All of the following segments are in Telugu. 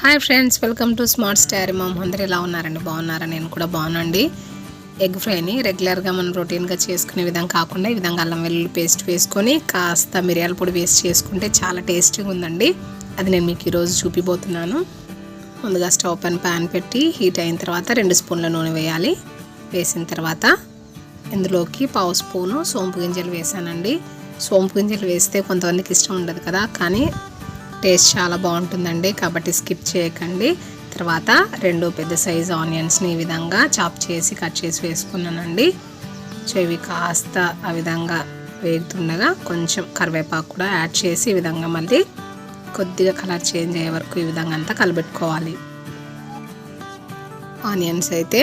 Hi friends, welcome to smart starry mom. అందరూ ఎలా ఉన్నారండి? బాగున్నారా? నేను కూడా బాగున్నాండి. ఎగ్ ఫ్రైని రెగ్యులర్గా మనం రొటీన్గా చేసుకునే విధంగా కాకుండా ఈ విధంగా అల్లం వెల్లుల్లి పేస్ట్ వేసుకొని కాస్త మిరియాల పొడి వేసి చేసుకుంటే చాలా టేస్టీగా ఉందండి. అది నేను మీకు ఈరోజు చూపిపోతున్నాను. ముందుగా స్టవ్ పైన ప్యాన్ పెట్టి హీట్ అయిన తర్వాత 2 స్పూన్ల నూనె వేయాలి. వేసిన తర్వాత ఇందులోకి 1/2 స్పూను సోంపు గింజలు వేసానండి. సోంపు గింజలు వేస్తే కొంతమందికి ఇష్టం ఉండదు కదా, కానీ టేస్ట్ చాలా బాగుంటుందండి, కాబట్టి స్కిప్ చేయకండి. తర్వాత 2 పెద్ద సైజు ఆనియన్స్ని ఈ విధంగా చాప్ చేసి కట్ చేసి వేసుకున్నానండి. సో ఇవి కాస్త ఆ విధంగా వేగుతుండగా కొంచెం కరివేపాకు కూడా యాడ్ చేసి ఈ విధంగా మళ్ళీ కొద్దిగా కలర్ చేంజ్ అయ్యే వరకు ఈ విధంగా అంతా కలబెట్టుకోవాలి. ఆనియన్స్ అయితే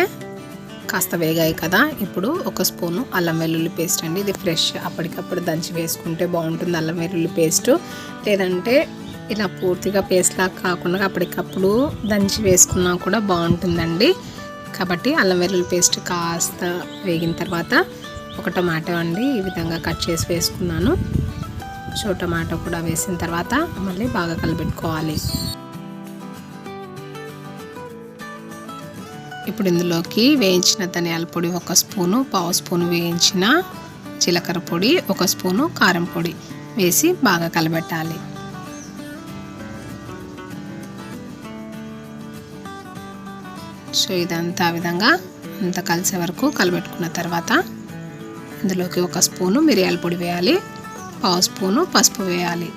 కాస్త వేగాయి కదా, ఇప్పుడు 1 స్పూను అల్లం వెల్లుల్లి పేస్ట్ అండి. ఇది ఫ్రెష్ అప్పటికప్పుడు దంచి వేసుకుంటే బాగుంటుంది అల్లం వెల్లుల్లి పేస్ట్. లేదంటే ఇలా పూర్తిగా పేస్ట్ లాగా కాకుండా అప్పటికప్పుడు దంచి వేసుకున్నా కూడా బాగుంటుందండి. కాబట్టి అల్లం వెల్లుల్లి పేస్ట్ కాస్త వేగిన తర్వాత 1 టమాటో అండి ఈ విధంగా కట్ చేసి వేసుకున్నాను. సో టమాటో కూడా వేసిన తర్వాత మళ్ళీ బాగా కలబెట్టుకోవాలి. ఇప్పుడు ఇందులోకి వేయించిన ధనియాల పొడి 1 స్పూను, 1/2 స్పూను వేయించిన జీలకర్ర పొడి, 1 స్పూను కారం పొడి వేసి బాగా కలబెట్టాలి. సో ఇదంతా ఆ విధంగా అంతా కలిసే వరకు కలబెట్టుకున్న తర్వాత ఇందులోకి 1 స్పూను మిరియాల పొడి వేయాలి, 1/2 స్పూను పసుపు వేయాలి.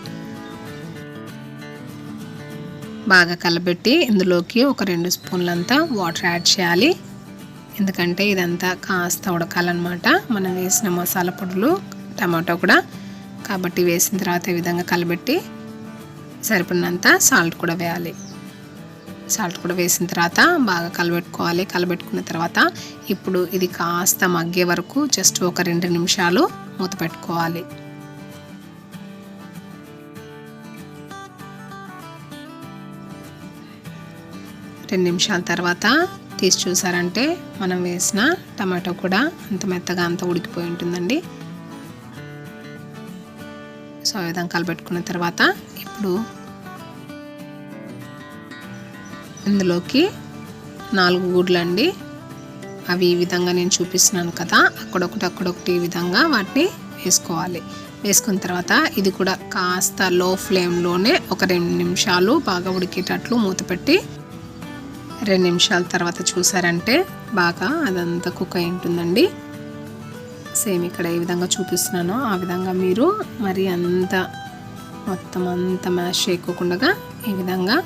బాగా కలబెట్టి ఇందులోకి 2 స్పూన్లంతా వాటర్ యాడ్ చేయాలి. ఎందుకంటే ఇదంతా కాస్త ఉడకాలన్నమాట, మనం వేసిన మసాలా పొడులు టమాటో కూడా. కాబట్టి వేసిన తర్వాత ఈ విధంగా కలబెట్టి సరిపడినంత సాల్ట్ కూడా వేయాలి. సాల్ట్ కూడా వేసిన తర్వాత బాగా కలబెట్టుకోవాలి. కలబెట్టుకున్న తర్వాత ఇప్పుడు ఇది కాస్త మగ్గే వరకు జస్ట్ 2 నిమిషాలు మూత పెట్టుకోవాలి. 2 నిమిషాల తర్వాత తీసి చూసారంటే మనం వేసిన టమాటో కూడా అంత మెత్తగా అంత ఉడికిపోయి ఉంటుందండి. సో ఆ విధంగా కలబెట్టుకున్న తర్వాత ఇప్పుడు ఇందులోకి 4 గుడ్లు అండి, అవి ఈ విధంగా నేను చూపిస్తున్నాను కదా, అక్కడొకటి ఈ విధంగా వాటిని వేసుకోవాలి. వేసుకున్న తర్వాత ఇది కూడా కాస్త లో ఫ్లేమ్లోనే 2 నిమిషాలు బాగా ఉడికేటట్లు మూత పెట్టి 2 నిమిషాల తర్వాత చూసారంటే బాగా అదంతా కుక్ అయి ఉంటుందండి. సేమ్ ఇక్కడ ఏ విధంగా చూపిస్తున్నానో ఆ విధంగా మీరు మరి అంత మొత్తం అంతా మ్యాష్ చేయకోకుండా ఈ విధంగా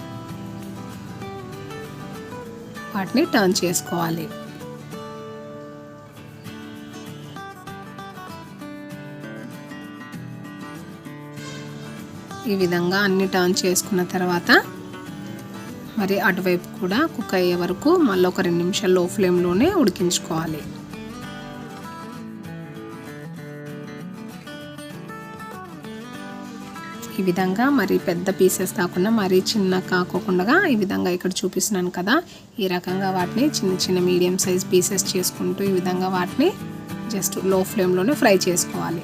వాటిని టర్న్ చేసుకోవాలి. ఈ విధంగా అన్ని టర్న్ చేసుకున్న తర్వాత మరి అటువైపు కూడా కుక్ అయ్యే వరకు మళ్ళీ 2 నిమిషాలు లో ఫ్లేమ్లోనే ఉడికించుకోవాలి. ఈ విధంగా మరి పెద్ద పీసెస్ కాకుండా మరీ చిన్న కాకోకుండా ఈ విధంగా ఇక్కడ చూపిస్తున్నాను కదా, ఈ రకంగా వాటిని చిన్న మీడియం సైజ్ పీసెస్ చేసుకుంటూ ఈ విధంగా వాటిని జస్ట్ లో ఫ్లేమ్లోనే ఫ్రై చేసుకోవాలి.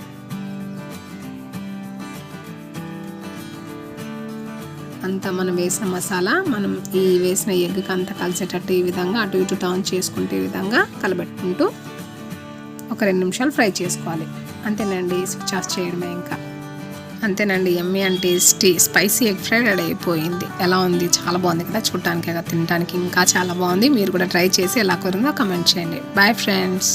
అంతా మనం వేసిన మసాలా మనం ఈ వేసిన ఎగ్కి అంతా కలిసేటట్టు ఈ విధంగా అటు ఇటు టర్న్ చేసుకుంటూ ఈ విధంగా కలబెట్టుకుంటూ 2 నిమిషాలు ఫ్రై చేసుకోవాలి. అంతేనండి, స్విచ్ ఆఫ్ చేయడమే. ఇంకా అంతేనండి, యమ్మీ and tasty spicy egg fry ready అయిపోయింది. ఎలా ఉంది? చాలా బాగుంది కదా, చూడటానికి తినడానికి ఇంకా చాలా బాగుంది. మీరు కూడా ట్రై చేసి ఎలా కుదిరిందో కమెంట్ చేయండి. Bye friends.